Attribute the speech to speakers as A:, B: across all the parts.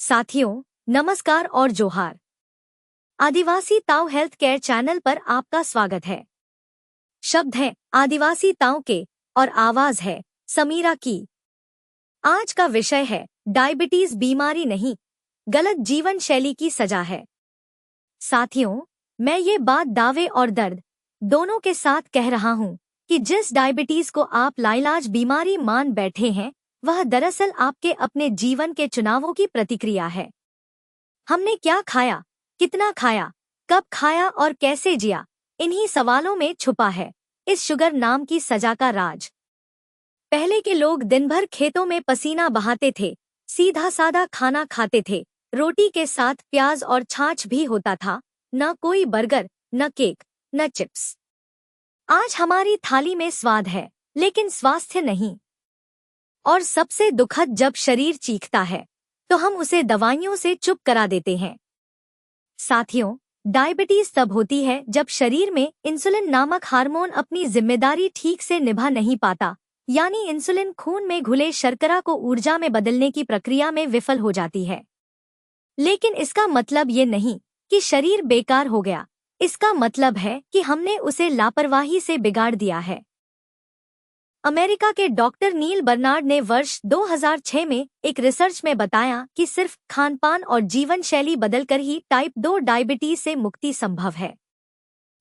A: साथियों, नमस्कार और जोहार। आदिवासी ताऊ हेल्थ केयर चैनल पर आपका स्वागत है। शब्द है आदिवासी ताऊ के और आवाज है समीरा की। आज का विषय है डायबिटीज बीमारी नहीं, गलत जीवन शैली की सजा है। साथियों, मैं ये बात दावे और दर्द दोनों के साथ कह रहा हूँ कि जिस डायबिटीज को आप लाइलाज बीमारी मान बैठे हैं, वह दरअसल आपके अपने जीवन के चुनावों की प्रतिक्रिया है। हमने क्या खाया, कितना खाया, कब खाया और कैसे जिया, इन्हीं सवालों में छुपा है इस शुगर नाम की सजा का राज। पहले के लोग दिन भर खेतों में पसीना बहाते थे, सीधा सादा खाना खाते थे, रोटी के साथ प्याज और छाछ भी होता था, न कोई बर्गर, न केक, न चिप्स। आज हमारी थाली में स्वाद है, लेकिन स्वास्थ्य नहीं। और सबसे दुखद, जब शरीर चीखता है तो हम उसे दवाइयों से चुप करा देते हैं। साथियों, डायबिटीज तब होती है जब शरीर में इंसुलिन नामक हार्मोन अपनी जिम्मेदारी ठीक से निभा नहीं पाता, यानी इंसुलिन खून में घुले शर्करा को ऊर्जा में बदलने की प्रक्रिया में विफल हो जाती है। लेकिन इसका मतलब ये नहीं कि शरीर बेकार हो गया, इसका मतलब है कि हमने उसे लापरवाही से बिगाड़ दिया है। अमेरिका के डॉक्टर नील बर्नार्ड ने वर्ष 2006 में एक रिसर्च में बताया कि सिर्फ खानपान और जीवन शैली बदलकर ही टाइप 2 डायबिटीज से मुक्ति संभव है।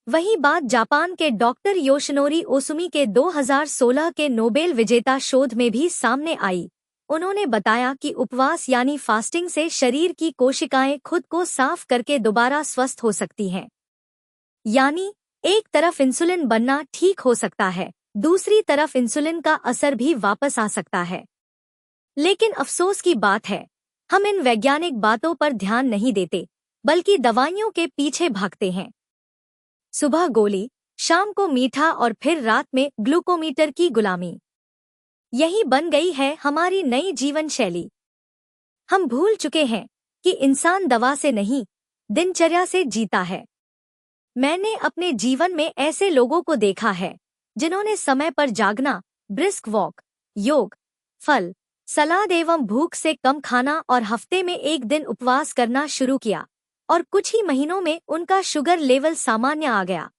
A: वही बात जापान के डॉक्टर योशिनोरी ओसुमी के 2016 के नोबेल विजेता शोध में भी सामने आई। उन्होंने बताया कि उपवास यानी फास्टिंग से शरीर की कोशिकाएं खुद को साफ करके दोबारा स्वस्थ हो सकती हैं। यानी एक तरफ इंसुलिन बनना ठीक हो सकता है, दूसरी तरफ इंसुलिन का असर भी वापस आ सकता है। लेकिन अफसोस की बात है, हम इन वैज्ञानिक बातों पर ध्यान नहीं देते, बल्कि दवाइयों के पीछे भागते हैं। सुबह गोली, शाम को मीठा और फिर रात में ग्लूकोमीटर की गुलामी। यही बन गई है हमारी नई जीवन शैली। हम भूल चुके हैं कि इंसान दवा से नहीं, दिनचर्या से जीता है। मैंने अपने जीवन में ऐसे लोगों को देखा है जिन्होंने समय पर जागना, ब्रिस्क वॉक, योग, फल, सलाद एवं भूख से कम खाना और हफ्ते में एक दिन उपवास करना शुरू किया, और कुछ ही महीनों में उनका शुगर लेवल सामान्य आ गया।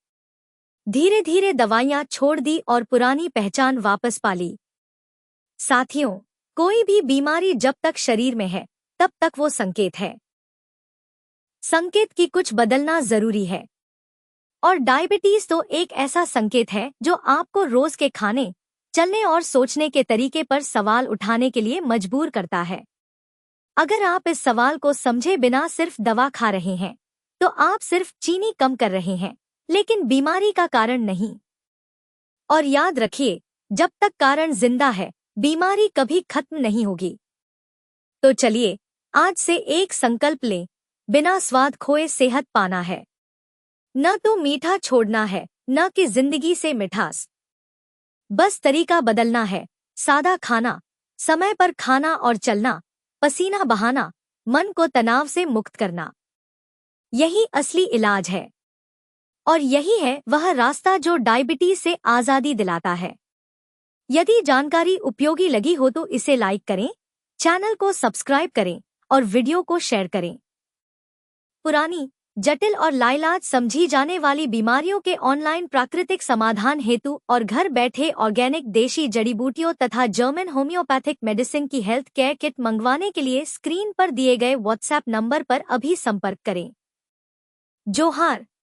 A: धीरे धीरे दवाइयां छोड़ दी और पुरानी पहचान वापस पा ली। साथियों, कोई भी बीमारी जब तक शरीर में है, तब तक वो संकेत है। संकेत की कुछ बदलना जरूरी है। और डायबिटीज तो एक ऐसा संकेत है जो आपको रोज के खाने, चलने और सोचने के तरीके पर सवाल उठाने के लिए मजबूर करता है। अगर आप इस सवाल को समझे बिना सिर्फ दवा खा रहे हैं, तो आप सिर्फ चीनी कम कर रहे हैं, लेकिन बीमारी का कारण नहीं। और याद रखिए, जब तक कारण जिंदा है, बीमारी कभी खत्म नहीं होगी। तो चलिए, आज से एक संकल्प लें, बिना स्वाद खोए सेहत पाना है। न तो मीठा छोड़ना है, न कि जिंदगी से मिठास। बस तरीका बदलना है, सादा खाना, समय पर खाना और चलना, पसीना बहाना, मन को तनाव से मुक्त करना। यही असली इलाज है। और यही है वह रास्ता जो डायबिटीज से आजादी दिलाता है। यदि जानकारी उपयोगी लगी हो तो इसे लाइक करें, चैनल को सब्सक्राइब करें और वीडियो को शेयर करें। पुरानी, जटिल और लाइलाज समझी जाने वाली बीमारियों के ऑनलाइन प्राकृतिक समाधान हेतु और घर बैठे ऑर्गेनिक देशी जड़ी बूटियों तथा जर्मन होम्योपैथिक मेडिसिन की हेल्थ केयर किट मंगवाने के लिए स्क्रीन पर दिए गए व्हाट्सएप नंबर पर अभी संपर्क करें। जोहार।